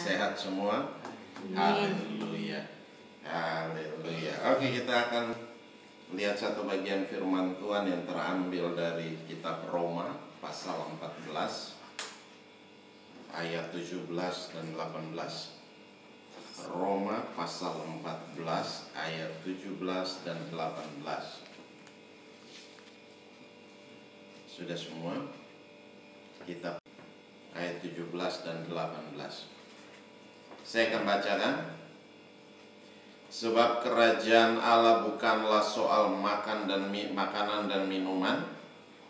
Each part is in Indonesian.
Sehat semua? Haleluya. Haleluya. Oke, kita akan lihat satu bagian firman Tuhan yang terambil dari kitab Roma pasal 14 ayat 17 dan 18. Roma pasal 14 ayat 17 dan 18. Sudah semua? Kitab ayat 17 dan 18. Saya akan bacakan. Sebab kerajaan Allah bukanlah soal makanan dan minuman,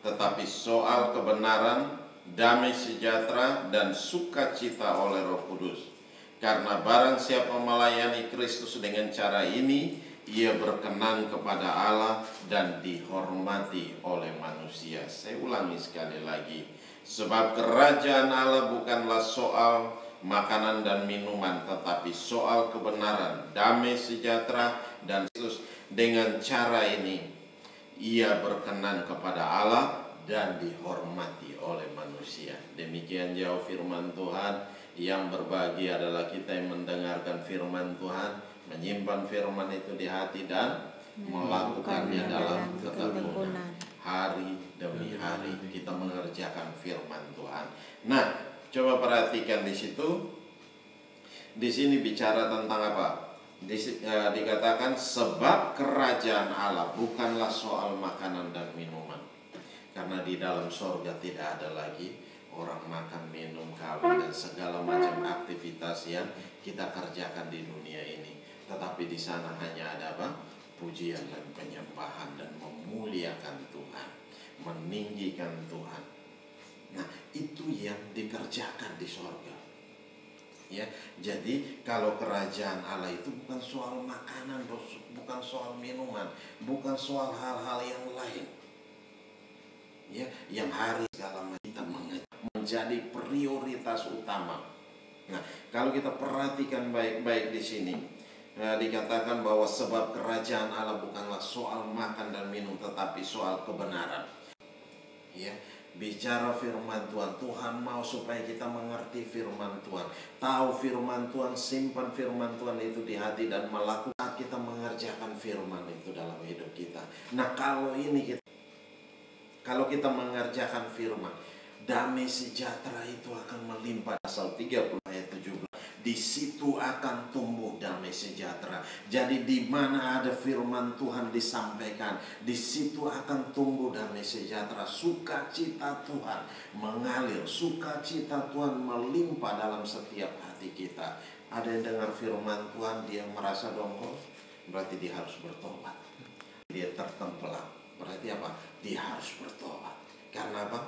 tetapi soal kebenaran, damai sejahtera dan sukacita oleh Roh Kudus. Karena barang siapa melayani Kristus dengan cara ini, ia berkenan kepada Allah dan dihormati oleh manusia. Saya ulangi sekali lagi. Sebab kerajaan Allah bukanlah soal makanan dan minuman, tetapi soal kebenaran, damai sejahtera dan Kristus. Dengan cara ini, ia berkenan kepada Allah dan dihormati oleh manusia. Demikian jauh firman Tuhan. Yang berbagi adalah kita yang mendengarkan firman Tuhan, menyimpan firman itu di hati dan melakukannya dalam ketekunan. Hari demi hari kita mengerjakan firman Tuhan. Nah, coba perhatikan di situ. Di sini bicara tentang apa? Dikatakan sebab kerajaan Allah bukanlah soal makanan dan minuman. Karena di dalam sorga tidak ada lagi orang makan, minum, kawin, dan segala macam aktivitas yang kita kerjakan di dunia ini. Tetapi di sana hanya ada apa? Pujian dan penyembahan dan memuliakan Tuhan, meninggikan Tuhan. Nah, itu yang dikerjakan di sorga. Ya, jadi kalau kerajaan Allah itu bukan soal makanan, bukan soal minuman, bukan soal hal-hal yang lain. Ya, yang hari segala macam kita menjadi prioritas utama. Nah, kalau kita perhatikan baik-baik di sini, dikatakan bahwa sebab kerajaan Allah bukanlah soal makan dan minum, tetapi soal kebenaran. Ya, bicara firman Tuhan. Tuhan mau supaya kita mengerti firman Tuhan, tahu firman Tuhan, simpan firman Tuhan itu di hati dan melakukan saat kita mengerjakan firman itu dalam hidup kita. Nah, kalau kita mengerjakan firman, damai sejahtera itu akan melimpah. Pasal 30 ayat 17. Di situ akan tumbuh damai sejahtera. Jadi di mana ada firman Tuhan disampaikan, di situ akan tumbuh damai sejahtera. Sukacita Tuhan mengalir, sukacita Tuhan melimpah dalam setiap hati kita. Ada yang dengar firman Tuhan, dia merasa dongkol, berarti dia harus bertobat. Dia tertempelak, berarti apa? Dia harus bertobat. Karena apa?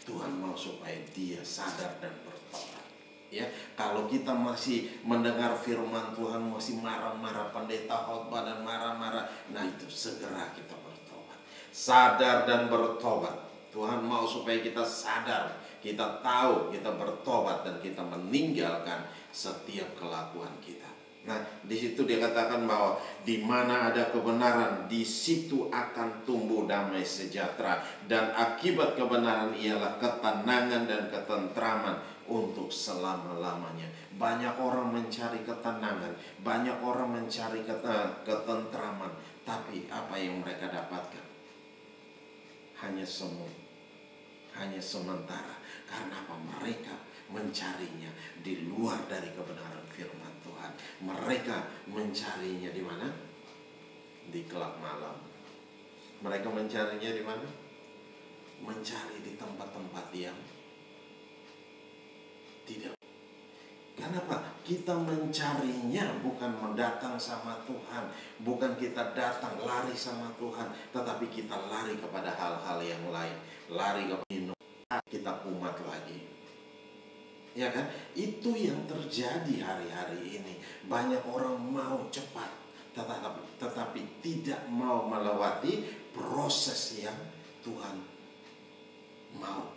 Tuhan mau supaya dia sadar dan bertobat. Ya, kalau kita masih mendengar firman Tuhan, masih marah-marah, pendeta khotbah dan marah-marah, nah itu segera kita bertobat. Sadar dan bertobat. Tuhan mau supaya kita sadar, kita tahu, kita bertobat dan kita meninggalkan setiap kelakuan kita. Nah, di situ dia katakan bahwa di mana ada kebenaran, di situ akan tumbuh damai sejahtera, dan akibat kebenaran ialah ketenangan dan ketentraman untuk selama-lamanya. Banyak orang mencari ketenangan, banyak orang mencari ketentraman, tapi apa yang mereka dapatkan? Hanya semu, hanya sementara. Karena apa? Mereka mencarinya di luar dari kebenaran firman Tuhan. Mereka mencarinya di mana? Di gelap malam. Mereka mencarinya di mana? Mencari di tempat-tempat yang tidak. Kenapa? Kita mencarinya bukan mendatang sama Tuhan, bukan kita datang lari sama Tuhan, tetapi kita lari kepada hal-hal yang lain, lari ke minum, kita kumat lagi. Ya kan? Itu yang terjadi hari-hari ini. Banyak orang mau cepat, tetapi tidak mau melewati proses yang Tuhan mau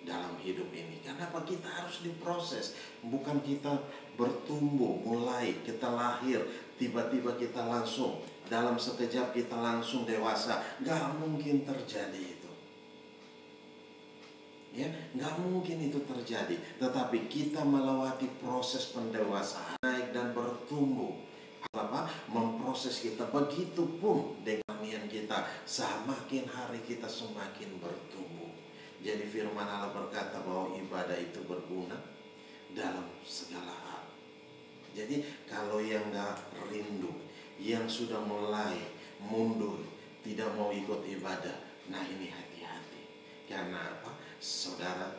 dalam hidup ini. Kenapa? Kita harus diproses. Bukan kita bertumbuh, mulai kita lahir, tiba-tiba kita langsung dalam sekejap kita langsung dewasa. Gak mungkin terjadi itu. Ya, nggak mungkin itu terjadi. Tetapi kita melewati proses pendewasaan, naik dan bertumbuh. Memproses kita. Begitupun dengan kita, semakin hari kita semakin bertumbuh. Jadi firman Allah berkata bahwa ibadah itu berguna dalam segala hal. Jadi kalau yang gak rindu, yang sudah mulai mundur, tidak mau ikut ibadah, nah ini hati-hati. Karena apa? Saudara,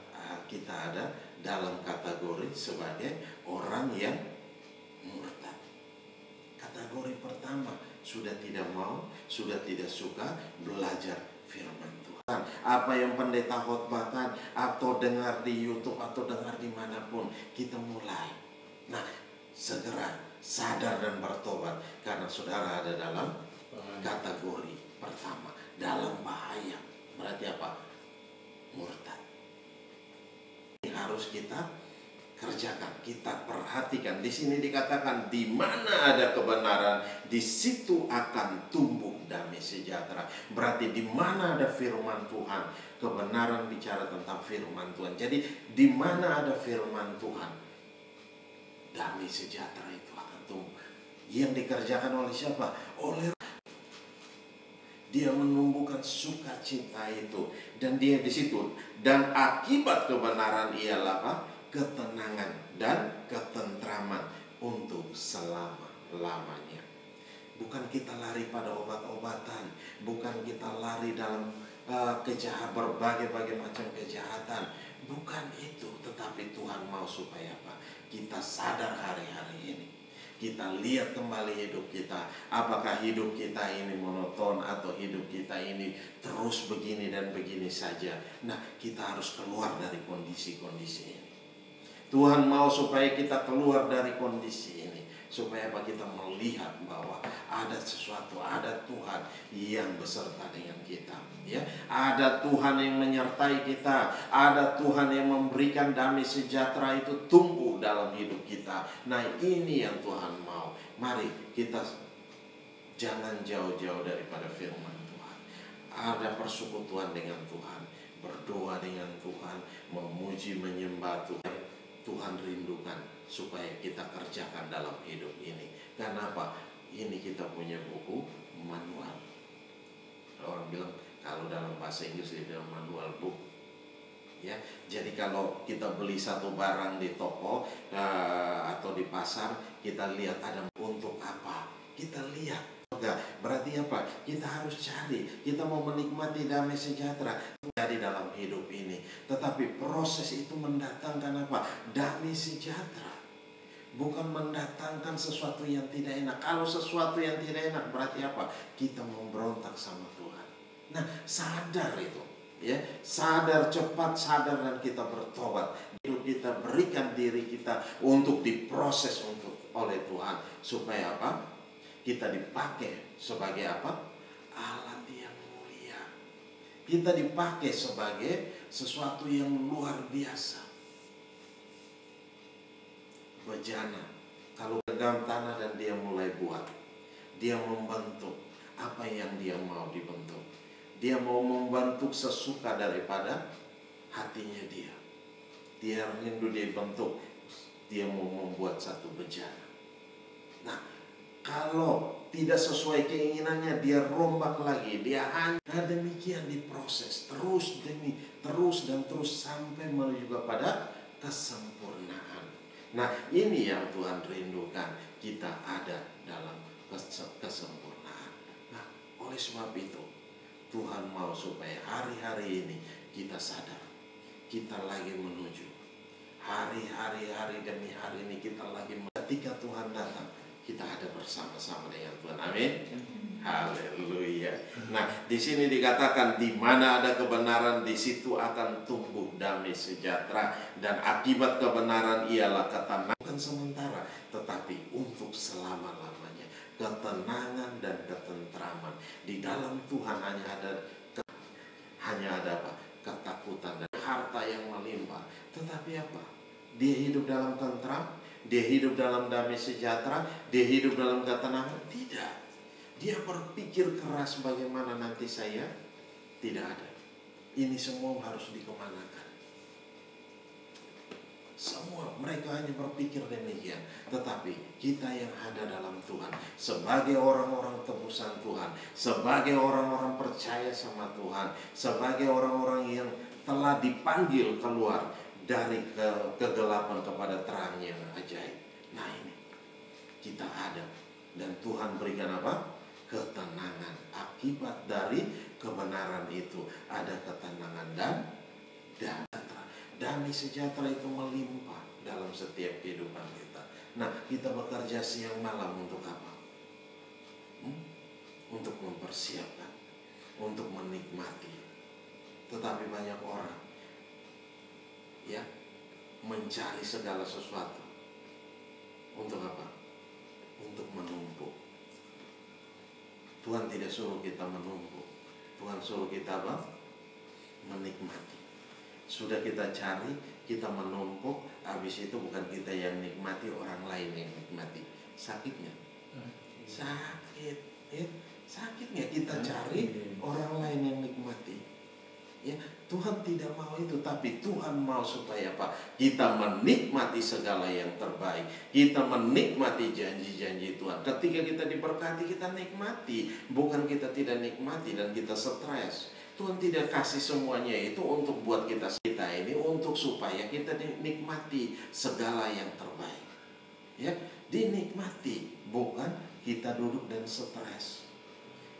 kita ada dalam kategori sebagai orang yang murtad. Kategori pertama, sudah tidak mau, sudah tidak suka belajar firman Tuhan. Apa yang pendeta khotbahkan atau dengar di YouTube atau dengar dimanapun, kita mulai. Nah, segera sadar dan bertobat, karena saudara ada dalam kategori pertama, dalam bahaya. Berarti apa? Murtad. Ini harus kita kerjakan, kita perhatikan. Di sini dikatakan di mana ada kebenaran, di situ akan tumbuh damai sejahtera. Berarti di mana ada firman Tuhan, kebenaran bicara tentang firman Tuhan. Jadi di mana ada firman Tuhan, damai sejahtera itu akan tumbuh. Yang dikerjakan oleh siapa? Oleh dia menumbuhkan sukacita itu, dan dia di situ. Dan akibat kebenaran ialah apa? Ketenangan dan ketentraman untuk selama-lamanya. Bukan kita lari pada obat-obatan, bukan kita lari dalam berbagai macam kejahatan. Bukan itu, tetapi Tuhan mau supaya apa? Kita sadar hari-hari ini. Kita lihat kembali hidup kita. Apakah hidup kita ini monoton atau hidup kita ini terus begini dan begini saja. Nah, kita harus keluar dari kondisi-kondisi ini. Tuhan mau supaya kita keluar dari kondisi ini. Supaya apa? Kita melihat bahwa ada sesuatu, ada Tuhan yang beserta dengan kita. Ya, ada Tuhan yang menyertai kita, ada Tuhan yang memberikan damai sejahtera itu tumbuh dalam hidup kita. Nah, ini yang Tuhan mau. Mari kita jangan jauh-jauh daripada firman Tuhan. Ada persekutuan dengan Tuhan, berdoa dengan Tuhan, memuji menyembah Tuhan. Tuhan rindukan supaya kita kerjakan dalam hidup ini. Karena apa? Ini kita punya buku manual. Orang bilang, kalau dalam bahasa Inggris dia bilang manual book. Ya, jadi kalau kita beli satu barang di toko atau di pasar, kita lihat ada untuk apa? Kita lihat. Berarti apa? Kita harus cari. Kita mau menikmati damai sejahtera jadi dalam hidup ini. Tetapi proses itu mendatangkan apa? Damai sejahtera. Bukan mendatangkan sesuatu yang tidak enak. Kalau sesuatu yang tidak enak berarti apa? Kita memberontak sama Tuhan. Nah, sadar itu. Ya, sadar, cepat sadar, dan kita bertobat. Hidup kita, berikan diri kita untuk diproses oleh Tuhan. Supaya apa? Kita dipakai sebagai apa? Alat yang mulia. Kita dipakai sebagai sesuatu yang luar biasa. Bejana, kalau genggam tanah dan dia mulai buat, dia membentuk apa yang dia mau dibentuk. Dia mau membentuk sesuka daripada hatinya dia. Dia rindu dibentuk. Dia mau membuat satu bejana. Nah, kalau tidak sesuai keinginannya, dia rombak lagi, dia hanya. Nah, demikian diproses terus dan terus sampai menuju kepada kesempurnaan. Nah, ini yang Tuhan rindukan, kita ada dalam kesempurnaan. Nah, oleh sebab itu Tuhan mau supaya hari-hari ini kita sadar, kita lagi menuju hari-hari demi hari ini, kita lagi ketika Tuhan datang, kita ada bersama-sama dengan Tuhan. Amin. Haleluya. Nah, di sini dikatakan di mana ada kebenaran, di situ akan tumbuh damai sejahtera, dan akibat kebenaran ialah ketenangan, bukan sementara, tetapi untuk selama-lamanya. Ketenangan dan ketentraman. Di dalam Tuhan hanya ada apa? Ketakutan dan harta yang melimpah. Tetapi apa? Dia hidup dalam tentram. Dia hidup dalam damai sejahtera. Dia hidup dalam ketenangan. Tidak. Dia berpikir keras bagaimana nanti saya. Tidak ada. Ini semua harus dikemanakan. Semua mereka hanya berpikir demikian. Tetapi kita yang ada dalam Tuhan, sebagai orang-orang tebusan Tuhan, sebagai orang-orang percaya sama Tuhan, sebagai orang-orang yang telah dipanggil keluar dari kegelapan kepada terang yang ajaib. Nah ini, kita ada. Dan Tuhan berikan apa? Ketenangan. Akibat dari kebenaran itu ada ketenangan dan damai sejahtera itu melimpah dalam setiap kehidupan kita. Nah, kita bekerja siang malam untuk apa? Untuk mempersiapkan, untuk menikmati. Tetapi banyak orang ya mencari segala sesuatu. Untuk apa? Untuk menumpuk. Tuhan tidak suruh kita menumpuk. Tuhan suruh kita apa? Menikmati. Sudah kita cari, kita menumpuk, habis itu bukan kita yang nikmati, orang lain yang nikmati. Sakitnya? Sakit. Ya, sakitnya kita cari, orang lain yang nikmati. Ya, Tuhan tidak mau itu, tapi Tuhan mau supaya apa? Kita menikmati segala yang terbaik. Kita menikmati janji-janji Tuhan. Ketika kita diberkati, kita nikmati. Bukan kita tidak nikmati dan kita stres. Tuhan tidak kasih semuanya itu untuk buat kita ini untuk supaya kita nikmati segala yang terbaik. Ya, dinikmati, bukan kita duduk dan stres.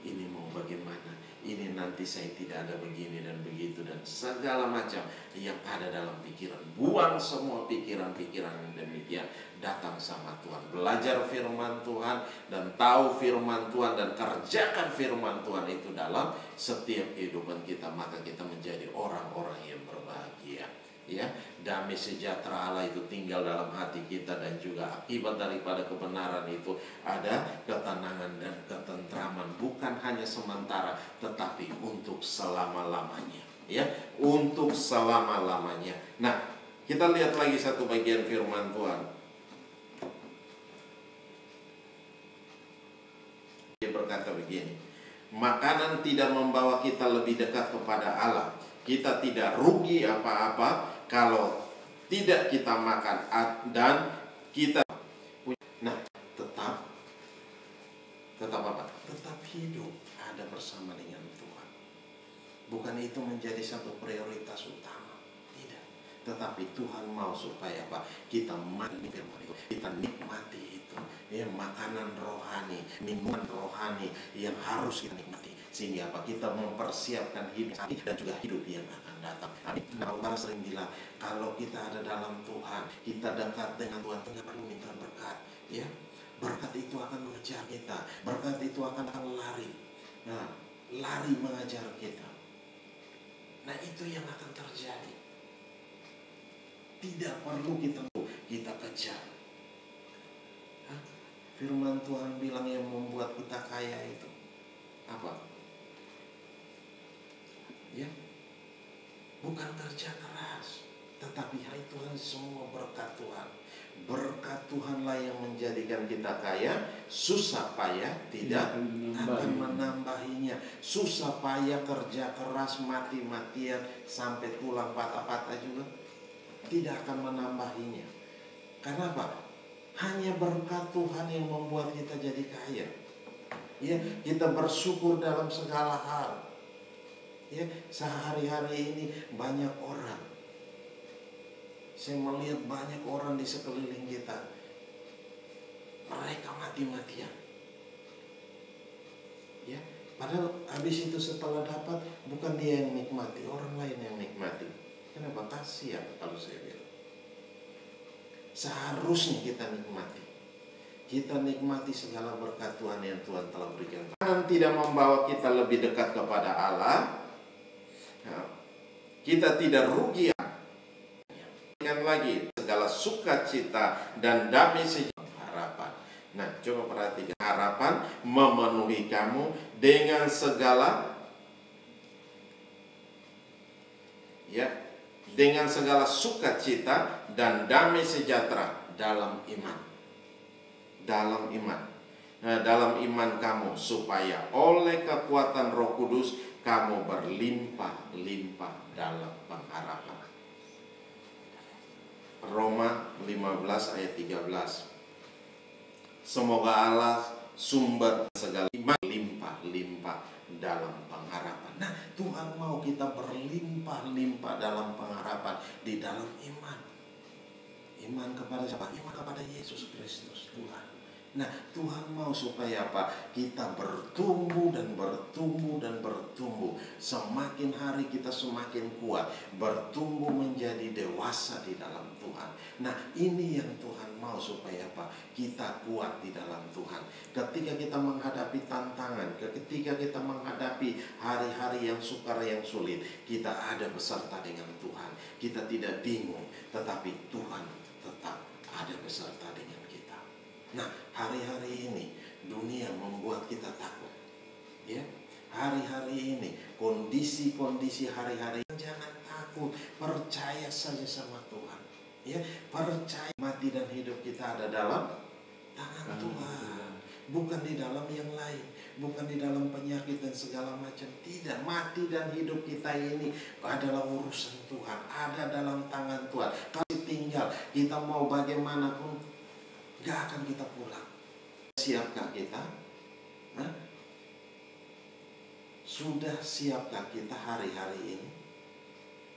Ini mau bagaimana? Ini nanti saya tidak ada begini dan begitu dan segala macam yang ada dalam pikiran. Buang semua pikiran-pikiran yang demikian. Datang sama Tuhan, belajar firman Tuhan dan tahu firman Tuhan dan kerjakan firman Tuhan itu dalam setiap kehidupan kita, maka kita menjadi orang-orang yang berbahagia. Ya, damai sejahtera Allah itu tinggal dalam hati kita dan juga akibat daripada kebenaran itu ada ketenangan dan ketentraman, bukan hanya sementara tetapi untuk selama-lamanya. Ya, untuk selama-lamanya. Nah, kita lihat lagi satu bagian firman Tuhan. Dia berkata begini, makanan tidak membawa kita lebih dekat kepada Allah. Kita tidak rugi apa-apa kalau tidak kita makan dan kita tetap apa? Tetap hidup ada bersama dengan Tuhan. Bukan itu menjadi satu prioritas utama, tidak. Tetapi Tuhan mau supaya apa? Kita mandi firman itu, kita nikmati itu. Ya, makanan rohani, minuman rohani yang harus kita nikmati. Sehingga apa? Kita mempersiapkan hidup dan juga hidup yang akan datang. Nah, Allah sering bilang, kalau kita ada dalam Tuhan, kita dekat dengan Tuhan, tidak perlu minta berkat. Ya, berkat itu akan mengejar kita. Berkat itu akan lari. Nah, lari mengejar kita. Nah, itu yang akan terjadi. Tidak perlu kita kejar. Firman Tuhan bilang yang membuat kita kaya itu apa? Ya, bukan kerja keras, tetapi hari Tuhan semua berkat Tuhan. Berkat Tuhanlah yang menjadikan kita kaya. Susah payah tidak akan menambahinya. Susah payah kerja keras mati-matian sampai tulang patah-patah juga tidak akan menambahinya. Karena apa? Hanya berkat Tuhan yang membuat kita jadi kaya. Ya, kita bersyukur dalam segala hal. Ya, sehari-hari ini banyak orang. Saya melihat banyak orang di sekeliling kita. Mereka mati-matian. Ya, padahal habis itu setelah dapat bukan dia yang nikmati, orang lain yang nikmati. Kenapa? Kasihan kalau saya bilang. Seharusnya kita nikmati. Kita nikmati segala berkat Tuhan yang Tuhan telah berikan. Makanan tidak membawa kita lebih dekat kepada Allah. Kita tidak rugi. Ingat lagi segala sukacita dan damai sejahtera harapan. Nah, coba perhatikan, harapan memenuhi kamu dengan segala dengan segala sukacita dan damai sejahtera dalam iman. Dalam iman. Nah, dalam iman kamu supaya oleh kekuatan Roh Kudus kamu berlimpah-limpah dalam pengharapan. Roma 15 ayat 13. Semoga Allah sumber segala iman limpah-limpah dalam pengharapan. Nah, Tuhan mau kita berlimpah-limpah dalam pengharapan di dalam iman. Iman kepada siapa? Iman kepada Yesus Kristus Tuhan. Nah, Tuhan mau supaya apa? Kita bertumbuh dan bertumbuh dan bertumbuh. Semakin hari kita semakin kuat, bertumbuh menjadi dewasa di dalam Tuhan. Nah, ini yang Tuhan mau supaya apa? Kita kuat di dalam Tuhan. Ketika kita menghadapi tantangan, ketika kita menghadapi hari-hari yang sukar, yang sulit, kita ada beserta dengan Tuhan. Kita tidak bingung, tetapi Tuhan tetap ada beserta dengan kita. Nah, hari-hari ini dunia membuat kita takut. Ya, hari-hari ini kondisi-kondisi hari-hari, jangan takut, percaya saja sama Tuhan. Ya, percaya mati dan hidup kita ada dalam tangan Tuhan, bukan di dalam yang lain, bukan di dalam penyakit dan segala macam. Tidak, mati dan hidup kita ini adalah urusan Tuhan, ada dalam tangan Tuhan. Kalau tinggal kita mau bagaimanapun, gak akan kita pulang. Siapkah kita? Hah? Sudah siapkah kita hari-hari ini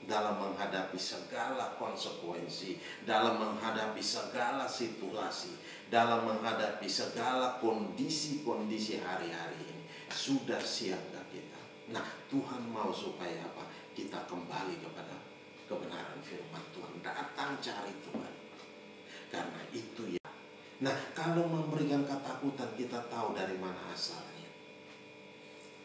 dalam menghadapi segala konsekuensi, dalam menghadapi segala situasi, dalam menghadapi segala kondisi-kondisi hari-hari ini? Sudah siapkah kita? Nah, Tuhan mau supaya apa? Kita kembali kepada kebenaran firman Tuhan. Datang cari Tuhan, karena itu ya. Nah, kalau memberikan ketakutan, kita tahu dari mana asalnya.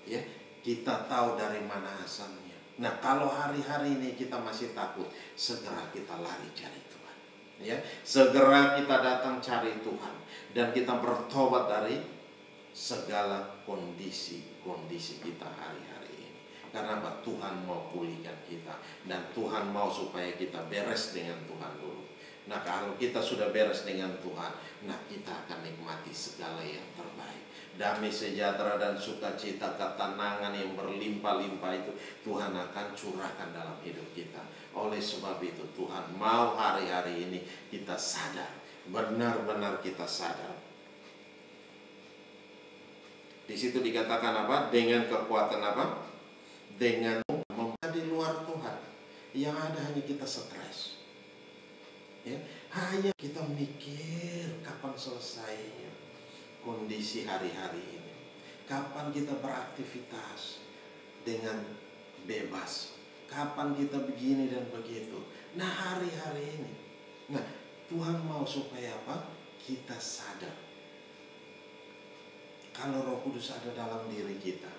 Ya, kita tahu dari mana asalnya. Nah, kalau hari-hari ini kita masih takut, segera kita lari cari Tuhan. Ya, segera kita datang cari Tuhan dan kita bertobat dari segala kondisi-kondisi kita hari-hari ini. Karena apa? Tuhan mau pulihkan kita dan Tuhan mau supaya kita beres dengan Tuhan dulu. Nah, kalau kita sudah beres dengan Tuhan, nah kita akan nikmati segala yang terbaik. Damai sejahtera dan sukacita, ketenangan yang berlimpah-limpah itu Tuhan akan curahkan dalam hidup kita. Oleh sebab itu Tuhan mau hari-hari ini kita sadar, benar-benar kita sadar. Di situ dikatakan apa? Dengan kekuatan apa? Dengan di luar Tuhan. Yang ada hanya kita stres. Ya, hanya kita mikir kapan selesainya kondisi hari-hari ini, kapan kita beraktivitas dengan bebas, kapan kita begini dan begitu. Nah, hari-hari ini, nah Tuhan mau supaya apa? Kita sadar kalau Roh Kudus ada dalam diri kita,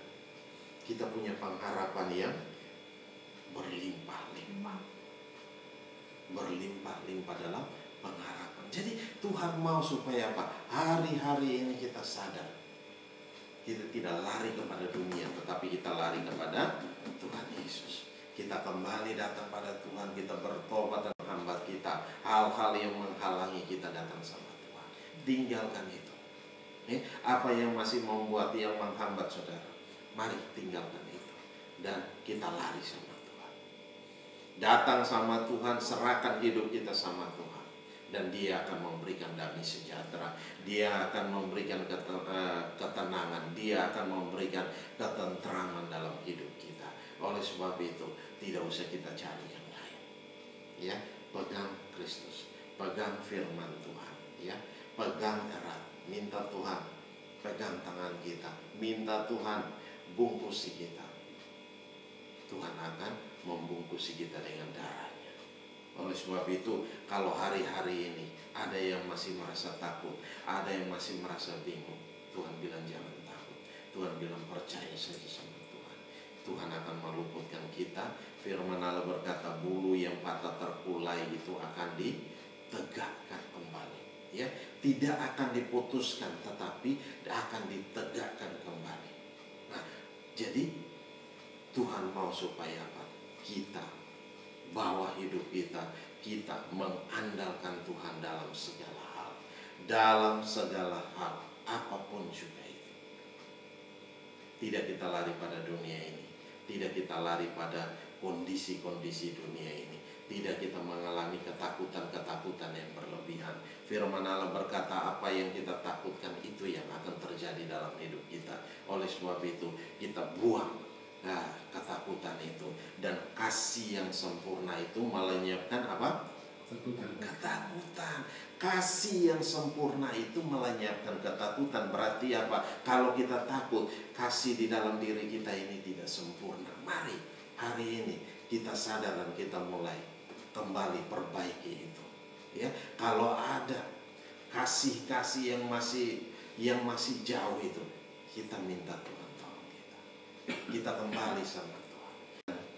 kita punya pengharapan yang berlimpah-limpah. Berlimpah-limpah dalam pengharapan. Jadi Tuhan mau supaya apa? Hari-hari ini kita sadar, kita tidak lari kepada dunia, tetapi kita lari kepada Tuhan Yesus. Kita kembali datang pada Tuhan, kita bertobat dan menghambat kita hal-hal yang menghalangi kita datang sama Tuhan. Tinggalkan itu. Apa yang masih membuat yang menghambat saudara, mari tinggalkan itu dan kita lari sama Tuhan. Datang sama Tuhan, serahkan hidup kita sama Tuhan, dan Dia akan memberikan damai sejahtera, Dia akan memberikan ketenangan, Dia akan memberikan ketentraman dalam hidup kita. Oleh sebab itu tidak usah kita cari yang lain. Ya, pegang Kristus, pegang firman Tuhan, ya, pegang erat, minta Tuhan pegang tangan kita, minta Tuhan bungkusi kita. Tuhan akan membungkusi kita dengan darahnya. Oleh sebab itu, kalau hari-hari ini ada yang masih merasa takut, ada yang masih merasa bingung, Tuhan bilang jangan takut. Tuhan bilang percaya saja sama Tuhan. Tuhan akan meluputkan kita. Firman Allah berkata, bulu yang patah terkulai itu akan ditegakkan kembali. Ya, tidak akan diputuskan, tetapi akan ditegakkan kembali. Nah, jadi Tuhan mau supaya apa? Kita bawa hidup kita mengandalkan Tuhan dalam segala hal. Dalam segala hal, apapun juga itu. Tidak kita lari pada dunia ini, tidak kita lari pada kondisi-kondisi dunia ini, tidak kita mengalami ketakutan-ketakutan yang berlebihan. Firman Allah berkata, apa yang kita takutkan itu yang akan terjadi dalam hidup kita. Oleh sebab itu kita buang ketakutan itu, dan kasih yang sempurna itu melenyapkan apa? Ketakutan. Kasih yang sempurna itu melenyapkan ketakutan. Berarti apa? Kalau kita takut, kasih di dalam diri kita ini tidak sempurna. Mari hari ini kita sadar dan kita mulai kembali perbaiki itu. Ya, kalau ada kasih-kasih yang masih jauh itu, kita minta Tuhan tolong kita. Kita kembali sama Tuhan.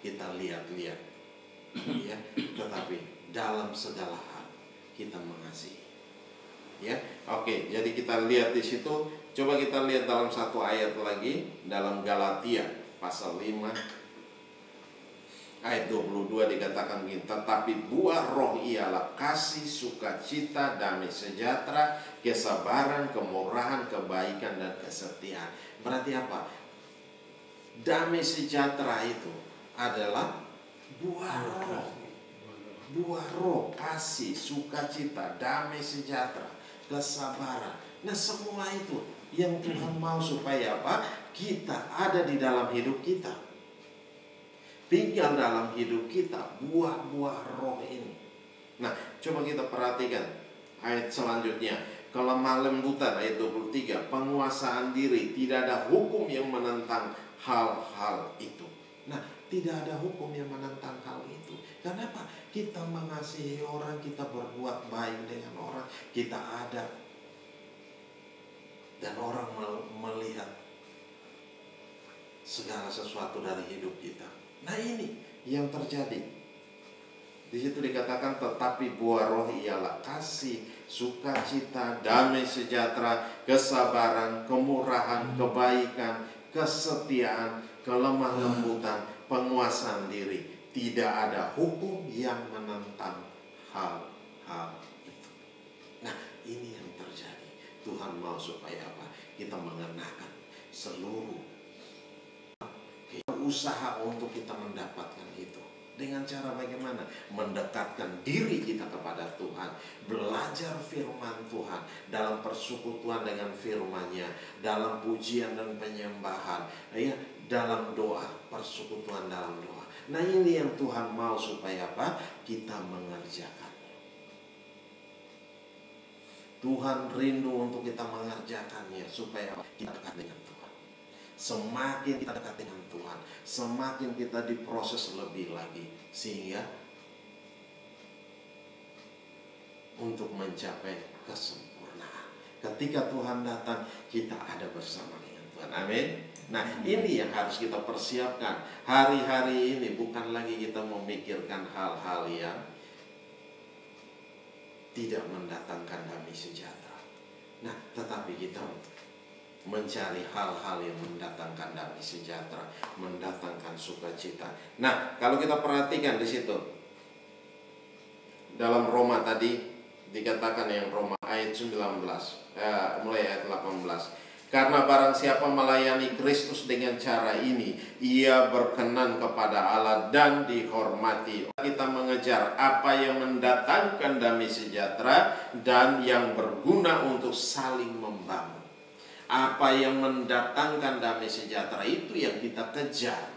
Kita lihat-lihat, ya, tetapi dalam segala hal kita mengasihi. Ya, oke. Jadi kita lihat di situ. Coba kita lihat dalam satu ayat lagi dalam Galatia pasal 5. Ayat 22 dikatakan begini, tetapi buah roh ialah kasih, sukacita, damai sejahtera, kesabaran, kemurahan, kebaikan, dan kesetiaan. Berarti apa? Damai sejahtera itu adalah buah roh. Buah roh, kasih, sukacita, damai sejahtera, kesabaran. Nah, semua itu yang Tuhan mau supaya apa? Kita ada di dalam hidup kita. Tinggal dalam hidup kita buah-buah roh ini. Nah, coba kita perhatikan ayat selanjutnya. Kelemah lembutan ayat 23. Penguasaan diri, tidak ada hukum yang menentang hal-hal itu. Nah, tidak ada hukum yang menentang hal itu. Kenapa? Kita mengasihi orang, kita berbuat baik dengan orang, kita ada. Dan orang melihat segala sesuatu dari hidup kita. Nah, ini yang terjadi. Di situ dikatakan, tetapi buah roh ialah kasih, sukacita, damai sejahtera, kesabaran, kemurahan, kebaikan, kesetiaan, kelemah lembutan, penguasaan diri. Tidak ada hukum yang menentang hal-hal itu. Nah, ini yang terjadi. Tuhan mau supaya apa? Kita mengenakan seluruh usaha untuk kita mendapatkan itu. Dengan cara bagaimana? Mendekatkan diri kita kepada Tuhan, belajar firman Tuhan, dalam persekutuan dengan firman-Nya, dalam pujian dan penyembahan, ya, dalam doa, persekutuan dalam doa. Nah, ini yang Tuhan mau supaya apa? Kita mengerjakannya. Tuhan rindu untuk kita mengerjakannya supaya kita dekat dengan Tuhan. Semakin kita dekat dengan Tuhan, semakin kita diproses lebih lagi, sehingga untuk mencapai kesempurnaan. Ketika Tuhan datang, kita ada bersama dengan Tuhan. Amin. Nah, ini yang harus kita persiapkan. Hari-hari ini bukan lagi kita memikirkan hal-hal yang tidak mendatangkan damai sejahtera. Nah, tetapi kita mencari hal-hal yang mendatangkan damai sejahtera, mendatangkan sukacita. Nah, kalau kita perhatikan di situ dalam Roma tadi dikatakan, yang Roma ayat 19 mulai ayat 18. Karena barang siapa melayani Kristus dengan cara ini, ia berkenan kepada Allah dan dihormati. Kita mengejar apa yang mendatangkan damai sejahtera dan yang berguna untuk saling membangun. Apa yang mendatangkan damai sejahtera itu yang kita kejar,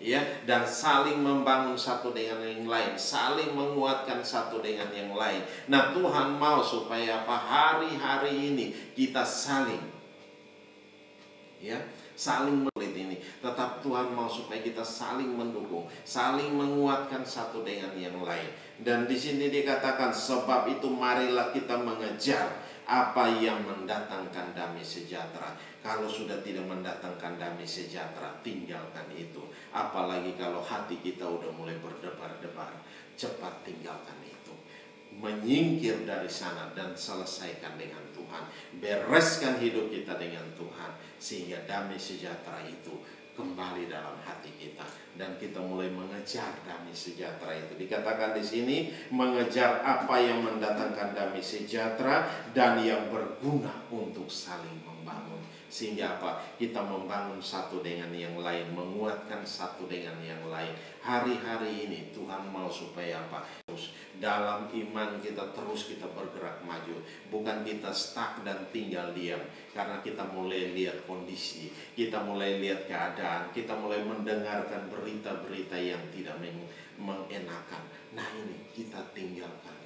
ya, dan saling membangun satu dengan yang lain, saling menguatkan satu dengan yang lain. Nah, Tuhan mau supaya apa? Hari-hari ini kita saling, ya, saling melihat ini. Tetap Tuhan mau supaya kita saling mendukung, saling menguatkan satu dengan yang lain. Dan di sini dikatakan, sebab itu marilah kita mengejar apa yang mendatangkan damai sejahtera. Kalau sudah tidak mendatangkan damai sejahtera, tinggalkan itu. Apalagi kalau hati kita udah mulai berdebar-debar, cepat tinggalkan itu. Menyingkir dari sana dan selesaikan dengan Tuhan. Bereskan hidup kita dengan Tuhan, sehingga damai sejahtera itu kembali dalam hati kita, dan kita mulai mengejar damai sejahtera itu. Dikatakan di sini, mengejar apa yang mendatangkan damai sejahtera dan yang berguna untuk saling membangun. Sehingga apa? Kita membangun satu dengan yang lain, menguatkan satu dengan yang lain. Hari-hari ini Tuhan mau supaya apa? Terus dalam iman kita bergerak maju. Bukan kita stuck dan tinggal diam. Karena kita mulai lihat kondisi, kita mulai lihat keadaan, kita mulai mendengarkan berita-berita yang tidak mengenakan. Nah ini kita tinggalkan.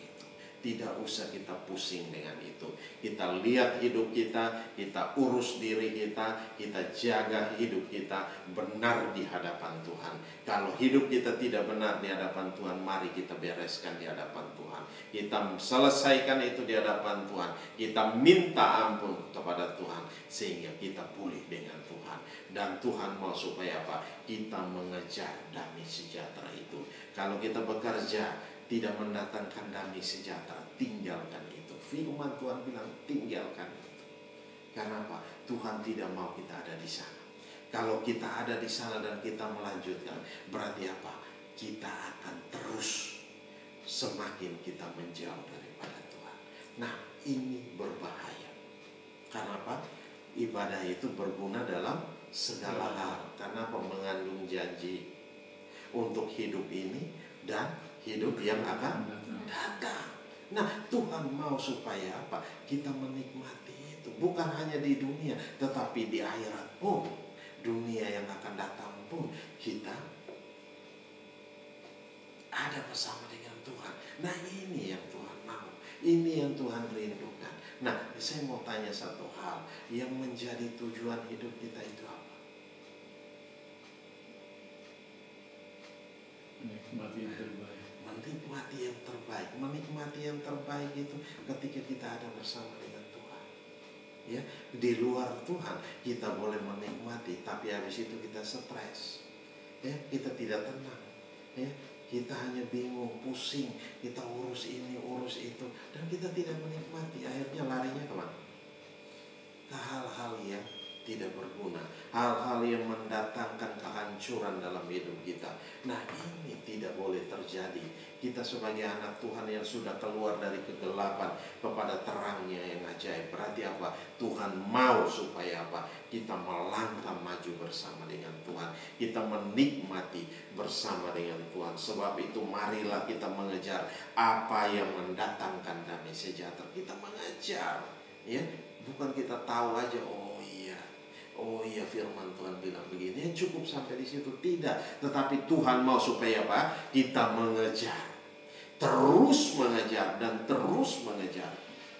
Tidak usah kita pusing dengan itu. Kita lihat hidup kita urus diri kita jaga hidup kita benar di hadapan Tuhan. Kalau hidup kita tidak benar di hadapan Tuhan, mari kita bereskan di hadapan Tuhan. Kita selesaikan itu di hadapan Tuhan. Kita minta ampun kepada Tuhan sehingga kita pulih dengan Tuhan. Dan Tuhan mau supaya apa? Kita mengejar damai sejahtera itu. Kalau kita bekerja tidak mendatangkan damai sejahtera, tinggalkan itu. Firman Tuhan bilang tinggalkan itu. Karena apa? Tuhan tidak mau kita ada di sana. Kalau kita ada di sana dan kita melanjutkan, berarti apa? Kita akan terus semakin kita menjauh daripada Tuhan. Nah, ini berbahaya. Karena apa? Ibadah itu berguna dalam segala hal. Karena apa? Mengandung janji untuk hidup ini dan hidup yang akan datang. Nah, Tuhan mau supaya apa? Kita menikmati itu. Bukan hanya di dunia, tetapi di akhirat pun. Dunia yang akan datang pun kita ada bersama dengan Tuhan. Nah, ini yang Tuhan mau. Ini yang Tuhan rindukan. Nah, saya mau tanya satu hal. Yang menjadi tujuan hidup kita itu apa? Menikmati yang terbaik. Menikmati yang terbaik itu ketika kita ada bersama dengan Tuhan. Ya, di luar Tuhan kita boleh menikmati, tapi habis itu kita stres. Ya, kita tidak tenang. Ya, kita hanya bingung, pusing, kita urus ini, urus itu, dan kita tidak menikmati. Akhirnya larinya kemana? Ke hal-hal yang tidak berguna, hal-hal yang mendatangkan kehancuran dalam hidup kita. Nah, ini tidak boleh terjadi. Kita sebagai anak Tuhan yang sudah keluar dari kegelapan kepada terangnya yang ajaib. Berarti apa? Tuhan mau supaya apa? Kita melangkah maju bersama dengan Tuhan. Kita menikmati bersama dengan Tuhan. Sebab itu marilah kita mengejar apa yang mendatangkan damai sejahtera. Kita mengejar, ya. Bukan kita tahu aja, oh iya firman Tuhan bilang begini, cukup sampai di situ. Tidak, tetapi Tuhan mau supaya apa? Kita mengejar, terus mengejar dan terus mengejar,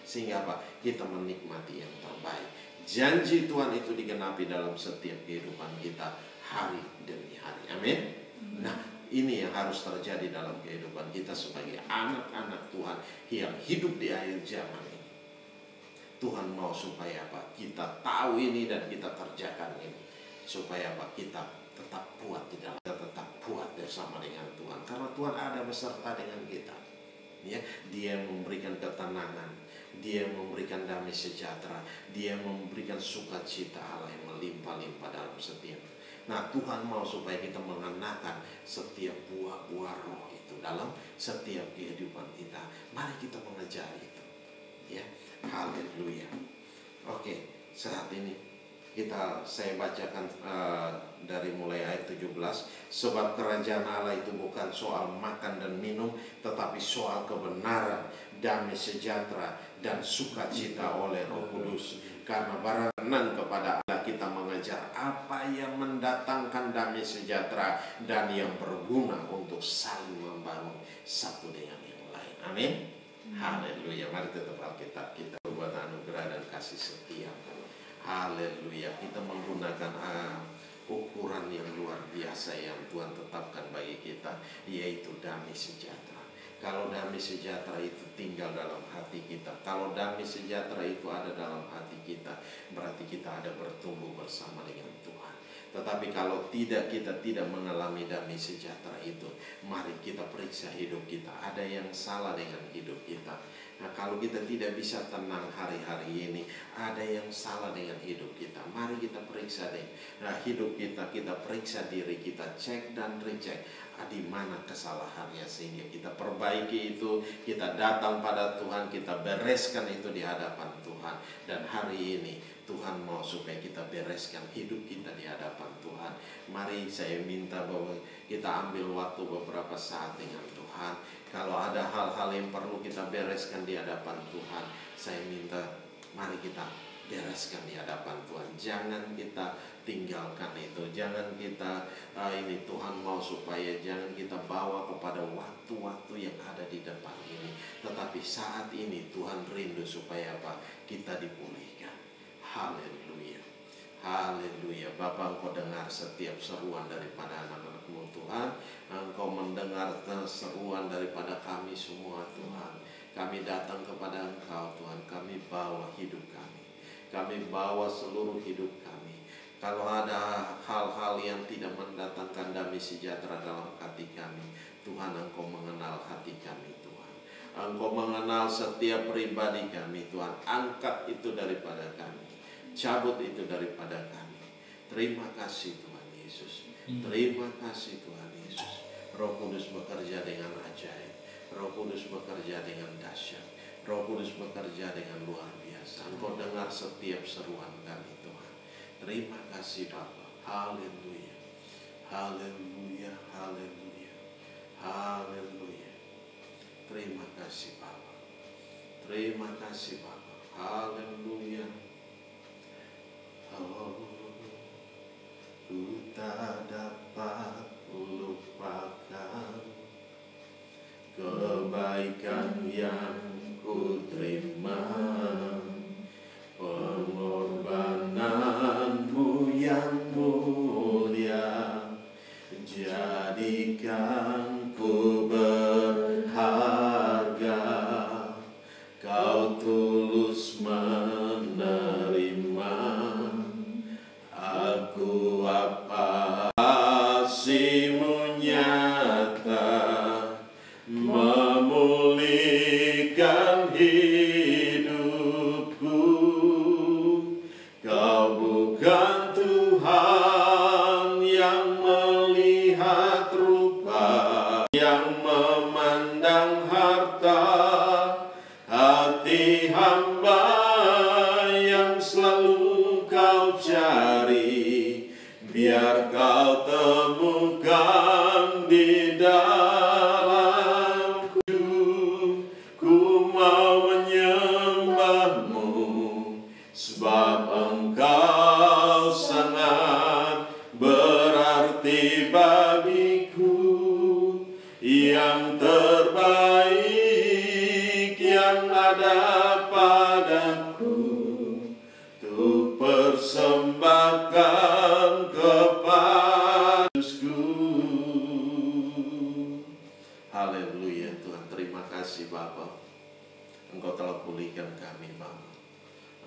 sehingga apa? Kita menikmati yang terbaik. Janji Tuhan itu digenapi dalam setiap kehidupan kita hari demi hari. Amin. Nah, ini yang harus terjadi dalam kehidupan kita sebagai anak-anak Tuhan yang hidup di akhir zaman ini. Tuhan mau supaya apa? Kita tahu ini dan kita kerjakan ini. Supaya apa? Kita tetap kuat di dalam, kita tetap kuat bersama dengan Tuhan. Karena Tuhan ada beserta dengan kita. Ya, Dia memberikan ketenangan, Dia memberikan damai sejahtera, Dia memberikan sukacita Allah yang melimpah-limpah dalam setiap. Nah, Tuhan mau supaya kita mengenakan setiap buah-buah roh itu dalam setiap kehidupan kita. Mari kita mengejar itu. Ya. Haleluya. Oke, saat ini saya bacakan dari mulai ayat 17. Sebab kerajaan Allah itu bukan soal makan dan minum, tetapi soal kebenaran, damai sejahtera, dan sukacita oleh Roh Kudus. Karena baranan kepada Allah kita mengejar apa yang mendatangkan damai sejahtera dan yang berguna untuk saling membangun satu dengan yang lain. Amin. Haleluya. Mari tutup Alkitab kita buat anugerah dan kasih setia. Haleluya. Kita menggunakan ukuran yang luar biasa yang Tuhan tetapkan bagi kita, yaitu damai sejahtera. Kalau damai sejahtera itu tinggal dalam hati kita, kalau damai sejahtera itu ada dalam hati kita, berarti kita ada bertumbuh bersama dengan Tuhan. Tetapi kalau kita tidak mengalami damai sejahtera itu, mari kita periksa hidup kita. Ada yang salah dengan hidup kita. Nah, kalau kita tidak bisa tenang hari-hari ini, ada yang salah dengan hidup kita. Mari kita periksa deh. Nah, hidup kita periksa diri kita, cek dan recheck. Di mana kesalahannya sehingga kita perbaiki itu, kita datang pada Tuhan, kita bereskan itu di hadapan Tuhan. Dan hari ini Tuhan mau supaya kita bereskan hidup kita di hadapan Tuhan. Mari saya minta bahwa kita ambil waktu beberapa saat dengan Tuhan. Kalau ada hal-hal yang perlu kita bereskan di hadapan Tuhan, saya minta mari kita bereskan di hadapan Tuhan. Jangan kita tinggalkan itu. Jangan kita ini Tuhan mau supaya jangan kita bawa kepada waktu-waktu yang ada di depan ini. Tetapi saat ini Tuhan rindu supaya apa? Kita dipulihkan. Haleluya. Haleluya. Bapa, Engkau dengar setiap seruan daripada anak-anak-Mu Tuhan. Engkau mendengar seruan daripada kami semua Tuhan. Kami datang kepada Engkau Tuhan. Kami bawa hidup kami. Kami bawa seluruh hidup kami. Kalau ada hal-hal yang tidak mendatangkan damai sejahtera dalam hati kami, Tuhan, Engkau mengenal hati kami Tuhan. Engkau mengenal setiap pribadi kami Tuhan. Angkat itu daripada kami. Cabut itu daripada kami. Terima kasih Tuhan Yesus. Terima kasih Tuhan Yesus. Roh Kudus bekerja dengan ajaib. Roh Kudus bekerja dengan dahsyat. Roh Kudus bekerja dengan luar biasa. Engkau dengar setiap seruan kami Tuhan. Terima kasih Bapa. Haleluya. Haleluya. Haleluya. Haleluya. Terima kasih Bapa. Terima kasih Bapa. Haleluya. Oh, ku tak dapat lupakan kebaikan yang ku terima, pengorbananmu yang mulia, jadikan ku berharga, kau tulus menerima aku apa. Kasih-Mu nyata memulihkan hidupku. Kau bukan Tuhan yang melihat rupa, yang memandang harta, hati hamba yang selalu Kau cari, biar Kau temukan di dalamku. Ku mau menyembah-Mu, sebab Engkau sangat berarti bagiku. Yang terbaik yang ada padaku, ku persembahkan kepadaku. Haleluya Tuhan, terima kasih Bapa. Engkau telah pulihkan kami Bapa.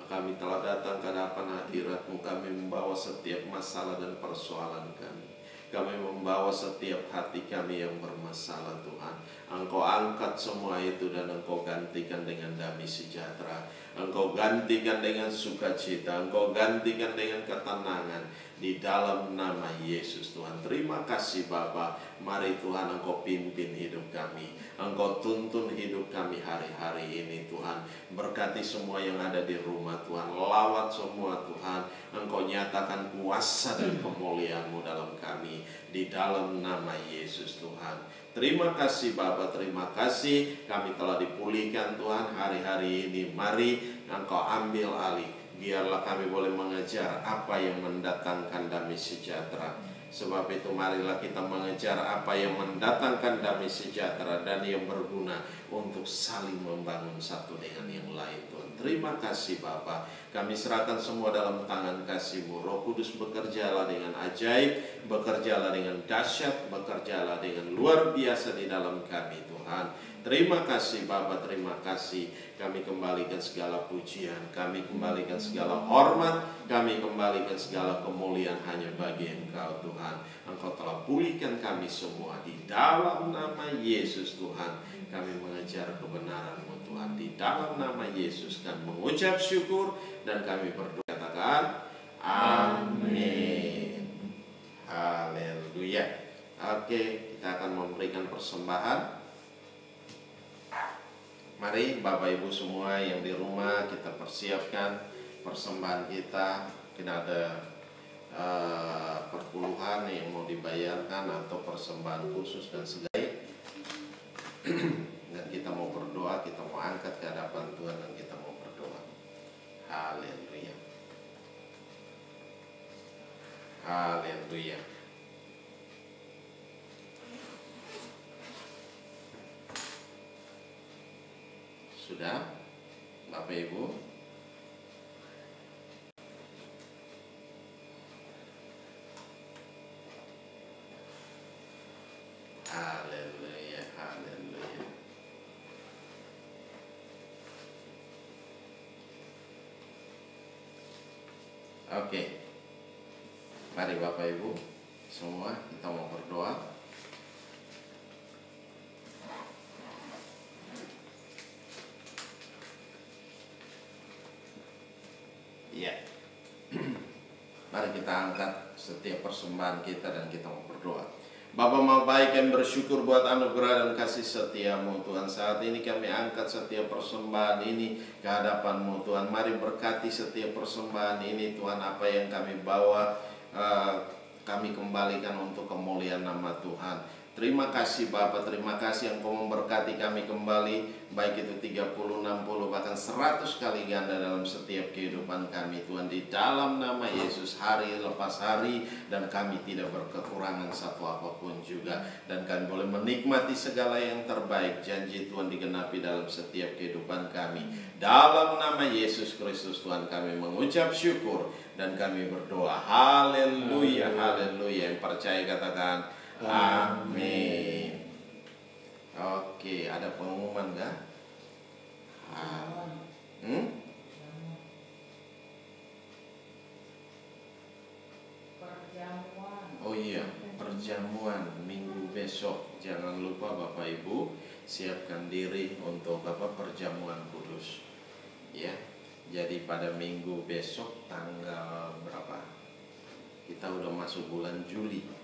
Kami telah datang ke hadapan hadirat-Mu. Kami membawa setiap masalah dan persoalan kami. Kami membawa setiap hati kami yang bermasalah Tuhan. Engkau angkat semua itu dan Engkau gantikan dengan damai sejahtera. Engkau gantikan dengan sukacita. Engkau gantikan dengan ketenangan di dalam nama Yesus Tuhan. Terima kasih Bapa. Mari Tuhan Engkau pimpin hidup kami. Engkau tuntun hidup kami hari-hari ini Tuhan. Berkati semua yang ada di rumah Tuhan. Lawat semua Tuhan. Engkau nyatakan kuasa dan kemuliaan-Mu dalam kami. Di dalam nama Yesus Tuhan. Terima kasih Bapa, terima kasih kami telah dipulihkan Tuhan hari-hari ini. Mari Engkau ambil alih. Biarlah kami boleh mengejar apa yang mendatangkan damai sejahtera. Sebab itu marilah kita mengejar apa yang mendatangkan damai sejahtera dan yang berguna untuk saling membangun satu dengan yang lain Tuhan. Terima kasih Bapa. Kami serahkan semua dalam tangan kasih-Mu. Roh Kudus bekerjalah dengan ajaib, bekerjalah dengan dahsyat, bekerjalah dengan luar biasa di dalam kami Tuhan. Terima kasih Bapa, terima kasih. Kami kembalikan segala pujian, kami kembalikan segala hormat, kami kembalikan segala kemuliaan hanya bagi Engkau Tuhan. Engkau telah pulihkan kami semua di dalam nama Yesus Tuhan. Kami mengejar kebenaran-Mu Tuhan. Di dalam nama Yesus kami mengucap syukur dan kami berdoa. Katakan amin. Haleluya. Oke, kita akan memberikan persembahan. Mari Bapak Ibu semua yang di rumah kita persiapkan persembahan kita, mungkin ada perpuluhan yang mau dibayarkan atau persembahan khusus dan segala. Dan kita mau berdoa, kita mau angkat ke hadapan Tuhan dan kita mau berdoa. Haleluya. Haleluya. Sudah, Bapak Ibu? Haleluya, haleluya. Oke. Mari Bapak Ibu semua kita mau berdoa. Iya. Mari kita angkat setiap persembahan kita dan kita mau berdoa. Bapa Maha Baik, kami bersyukur buat anugerah dan kasih setia-Mu Tuhan. Saat ini kami angkat setiap persembahan ini ke hadapan-Mu Tuhan. Mari berkati setiap persembahan ini Tuhan. Apa yang kami bawa kami kembalikan untuk kemuliaan nama Tuhan. Terima kasih Bapa, terima kasih Engkau memberkati kami kembali, baik itu 30, 60, bahkan 100 kali ganda dalam setiap kehidupan kami Tuhan. Di dalam nama Yesus, hari lepas hari, dan kami tidak berkekurangan satu apapun juga. Dan kami boleh menikmati segala yang terbaik, janji Tuhan digenapi dalam setiap kehidupan kami. Dalam nama Yesus Kristus Tuhan kami mengucap syukur dan kami berdoa. Haleluya, haleluya. Yang percaya katakan amin. Oke, ada pengumuman nggak? Oh iya, perjamuan minggu besok. Jangan lupa Bapak Ibu siapkan diri untuk perjamuan kudus. Ya, jadi pada minggu besok tanggal berapa? Kita udah masuk bulan Juli.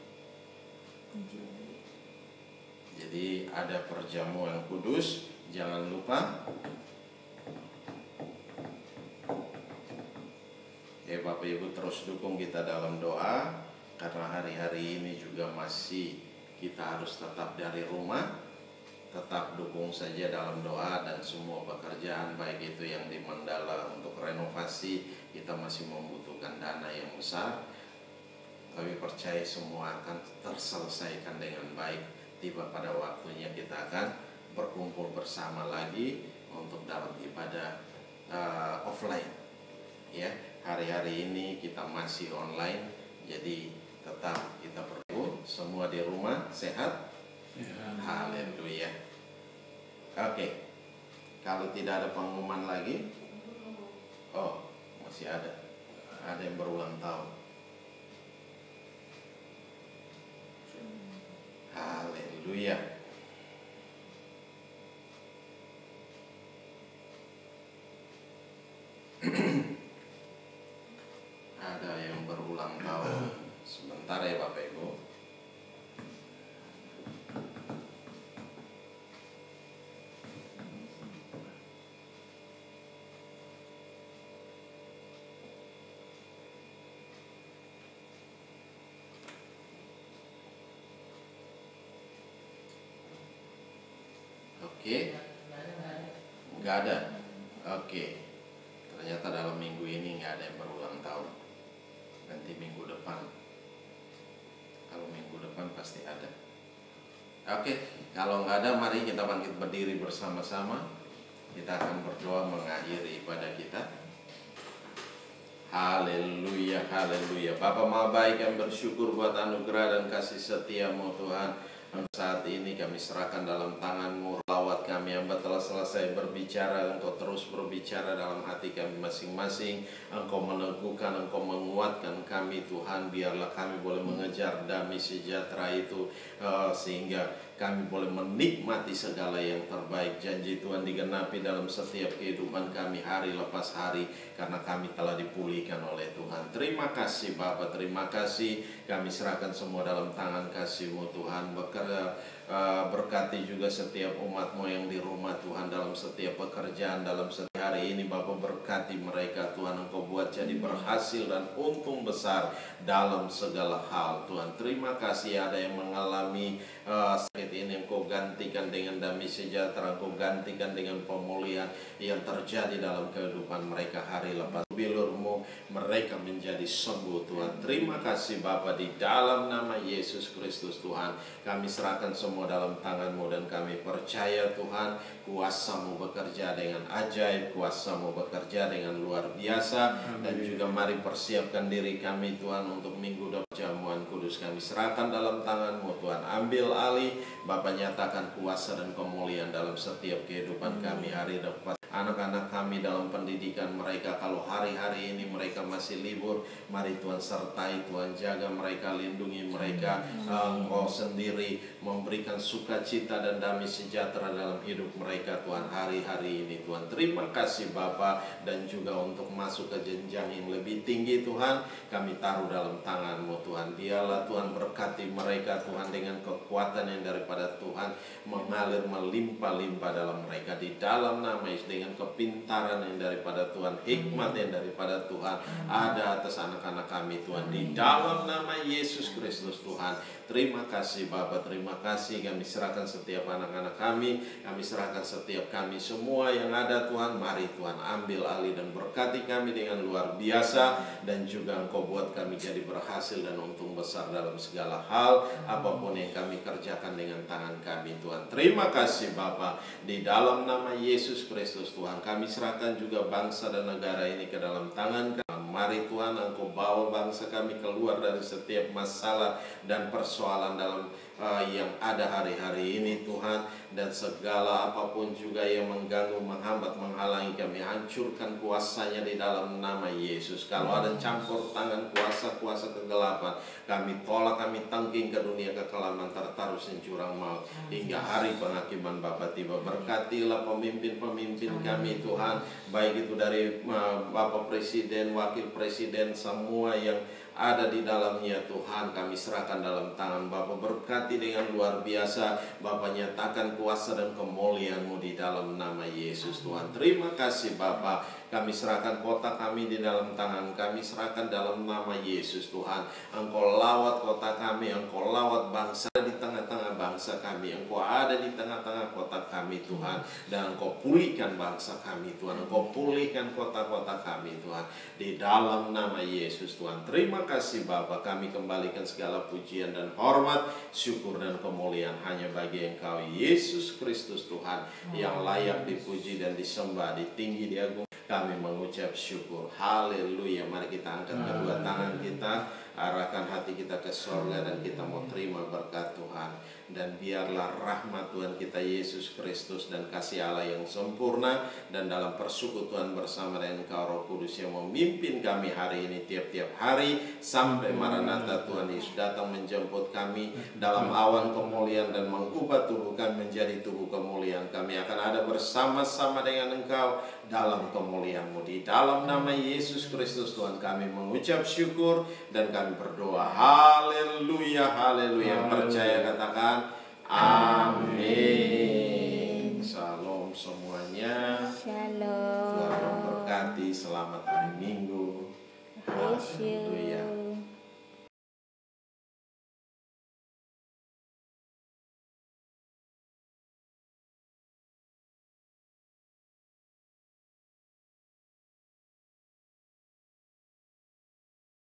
Jadi ada perjamuan kudus, jangan lupa. Ya Bapak Ibu terus dukung kita dalam doa, karena hari-hari ini juga masih kita harus tetap dari rumah. Tetap dukung saja dalam doa dan semua pekerjaan, baik itu yang di Mandala untuk renovasi, kita masih membutuhkan dana yang besar. Kami percaya semua akan terselesaikan dengan baik. Tiba pada waktunya kita akan berkumpul bersama lagi untuk dalam ibadah offline. Ya, hari-hari ini kita masih online, jadi tetap kita perlu semua di rumah sehat. Haleluya. Oke. Kalau tidak ada pengumuman lagi, oh masih ada yang berulang tahun. Haleluya. Ada yang berulang tahun. Sebentar ya Bapak Ibu. Oke, nggak ada. Oke, ternyata dalam minggu ini nggak ada yang berulang tahun. Nanti minggu depan. Kalau minggu depan pasti ada. Oke, kalau nggak ada, mari kita bangkit berdiri bersama-sama. Kita akan berdoa mengakhiri ibadah kita. Haleluya, haleluya. Bapa Maha Baik, kami bersyukur buat anugerah dan kasih setia-Mu Tuhan. Saat ini kami serahkan dalam tangan-Mu. Lawat kami, hamba telah selesai berbicara. Engkau terus berbicara dalam hati kami masing-masing. Engkau meneguhkan, Engkau menguatkan kami Tuhan. Biarlah kami boleh mengejar damai sejahtera itu, sehingga kami boleh menikmati segala yang terbaik. Janji Tuhan digenapi dalam setiap kehidupan kami hari lepas hari, karena kami telah dipulihkan oleh Tuhan. Terima kasih Bapa, terima kasih. Kami serahkan semua dalam tangan kasih-Mu Tuhan. Berkati juga setiap umat-Mu yang di rumah Tuhan, dalam setiap pekerjaan, dalam setiap hari ini Bapa, berkati mereka Tuhan. Engkau buat jadi berhasil dan untung besar dalam segala hal Tuhan. Terima kasih, ada yang mengalami sakit ini Engkau gantikan dengan damai sejahtera, Engkau gantikan dengan pemulihan yang terjadi dalam kehidupan mereka hari lepas. Bilur-Mu mereka menjadi sembuh Tuhan. Terima kasih Bapa, di dalam nama Yesus Kristus Tuhan, kami serahkan semua dalam tangan-Mu dan kami percaya Tuhan, kuasa-Mu bekerja dengan ajaib, kuasa-Mu bekerja dengan luar biasa. Dan juga mari persiapkan diri kami Tuhan untuk minggu depan. Jamuan kudus kami serahkan dalam tangan-Mu Tuhan. Ambil alih Bapa, nyatakan kuasa dan kemuliaan dalam setiap kehidupan kami hari depan. Anak-anak kami dalam pendidikan mereka, kalau hari-hari ini mereka masih libur, mari Tuhan sertai, Tuhan jaga mereka, lindungi mereka. Engkau sendiri memberikan sukacita dan damai sejahtera dalam hidup mereka Tuhan hari-hari ini Tuhan. Terima kasih Bapa, dan juga untuk masuk ke jenjang yang lebih tinggi Tuhan, kami taruh dalam tangan-Mu Tuhan. Biarlah Tuhan berkati mereka Tuhan dengan kekuatan yang daripada Tuhan, mengalir melimpah-limpah dalam mereka di dalam nama Yesus, dengan kepintaran yang daripada Tuhan, hikmat yang daripada Tuhan ada atas anak-anak kami Tuhan, di dalam nama Yesus Kristus Tuhan. Terima kasih Bapa, terima kasih. Kami serahkan setiap anak-anak kami serahkan setiap kami semua yang ada Tuhan. Mari Tuhan ambil alih dan berkati kami dengan luar biasa, dan juga Engkau buat kami jadi berhasil dan untung besar dalam segala hal, apapun yang kami kerjakan dengan tangan kami Tuhan. Terima kasih Bapa, di dalam nama Yesus Kristus Tuhan, kami serahkan juga bangsa dan negara ini ke dalam tangan kami. Mari Tuhan, Engkau bawa bangsa kami keluar dari setiap masalah dan persoalan dalam yang ada hari-hari ini Tuhan, dan segala apapun juga yang mengganggu, menghambat, menghalangi kami, hancurkan kuasanya di dalam nama Yesus. Kalau ada campur tangan kuasa-kuasa kegelapan, kami tolak, kami tangking ke dunia kekelaman, tertaruh jurang maut hingga hari penghakiman Bapa tiba. Berkatilah pemimpin-pemimpin kami Tuhan, baik itu dari Bapak Presiden, Wakil Presiden, semua yang ada di dalamnya Tuhan, kami serahkan dalam tangan Bapa. Berkati dengan luar biasa Bapa, nyatakan kuasa dan kemuliaan-Mu di dalam nama Yesus Tuhan. Terima kasih Bapa, kami serahkan kota kami di dalam tangan, kami serahkan dalam nama Yesus Tuhan. Engkau lawat kota kami, Engkau lawat bangsa di tengah-tengah bangsa kami, Engkau ada di tengah-tengah kota kami Tuhan, dan Engkau pulihkan bangsa kami Tuhan, Engkau pulihkan kota-kota kami Tuhan, di dalam nama Yesus Tuhan. Terima kasih Bapa, kami kembalikan segala pujian dan hormat, syukur dan kemuliaan hanya bagi Engkau Yesus Kristus Tuhan, yang layak dipuji dan disembah, ditinggi, diagung. Kami mengucap syukur. Haleluya. Mari kita angkat kedua tangan kita, arahkan hati kita ke sorga, dan kita mau terima berkat Tuhan. Dan biarlah rahmat Tuhan kita Yesus Kristus dan kasih Allah yang sempurna, dan dalam persekutuan bersama dengan Engkau Roh Kudus yang memimpin kami hari ini, tiap-tiap hari sampai Maranatha Tuhan Yesus datang menjemput kami dalam awan kemuliaan dan mengubah tubuh kami menjadi tubuh kemuliaan. Kami akan ada bersama-sama dengan Engkau dalam kemuliaan-Mu. Di dalam nama Yesus Kristus Tuhan kami mengucap syukur dan kami berdoa. Haleluya, haleluya. Percaya katakan amin. Shalom semuanya. Shalom. Tuhan memberkati. Selamat hari Minggu. Haleluya.